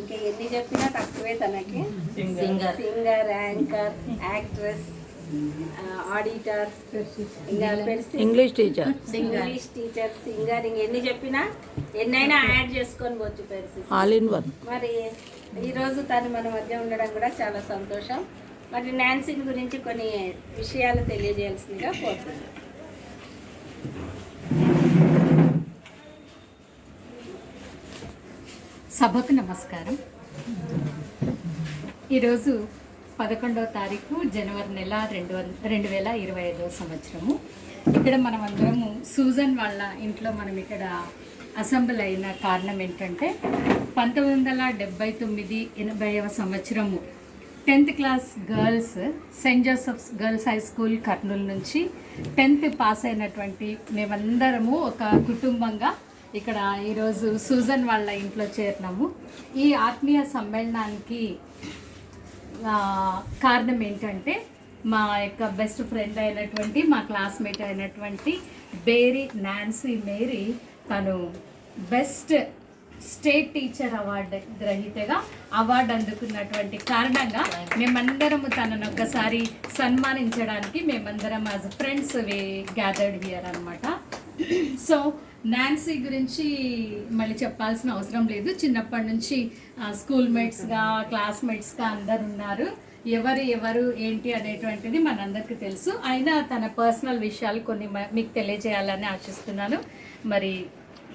ఇంకా ఎన్ని చెప్పినా తక్కువే తనకి. సింగర్, యాంకర్, యాక్ట్రెస్, ఆడిటర్, ఇంకా ఇంగ్లీష్ టీచర్, సింగర్, ఎన్ని చెప్పినా ఎన్నైనా యాడ్ చేసుకొని పోవచ్చు పెర్సి. All in one. మరి ఈరోజు తను మన మధ్య ఉండడం కూడా చాలా సంతోషం. మరి నాన్సీ గురించి కొన్ని విషయాలు తెలియజేయాల్సిందిగా కోరుతున్నాను. సభకు నమస్కారం. ఈరోజు 11వ తారీఖు జనవరి నెల 2025 సంవత్సరము. ఇక్కడ మనం అందరము సూజన్ వాళ్ళ ఇంట్లో మనం ఇక్కడ అసెంబ్లీ అయిన కారణం ఏంటంటే 1979-80వ సంవత్సరము 10th class girls Saint Joseph's girls high school Kurnool నుంచి 10th పాస్ అయినటువంటి మేమందరము ఒక కుటుంబంగా ఇక్కడ ఈరోజు సూజన్ వాళ్ళ ఇంట్లో చేరినాము. ఈ ఆత్మీయ సమ్మేళనానికి కారణం ఏంటంటే మా యొక్క బెస్ట్ ఫ్రెండ్ అయినటువంటి మా క్లాస్మేట్ అయినటువంటి నాన్సీ మేరీ తను బెస్ట్ స్టేట్ టీచర్ అవార్డు గ్రహీతగా అవార్డు అందుకున్నటువంటి కారణంగా మేమందరము తనను ఒక్కసారి సన్మానించడానికి మేమందరం యాజ్ ఫ్రెండ్స్ గ్యాదర్డ్ హియర్ అనమాట. సో నాన్సీ గురించి మళ్ళీ చెప్పాల్సిన అవసరం లేదు. చిన్నప్పటి నుంచి స్కూల్ మేట్స్గా క్లాస్మేట్స్గా అందరు ఉన్నారు. ఎవరు ఏంటి అనేటువంటిది మనందరికీ తెలుసు. అయినా తన పర్సనల్ విషయాలు కొన్ని మీకు తెలియజేయాలని ఆశిస్తున్నాను. మరి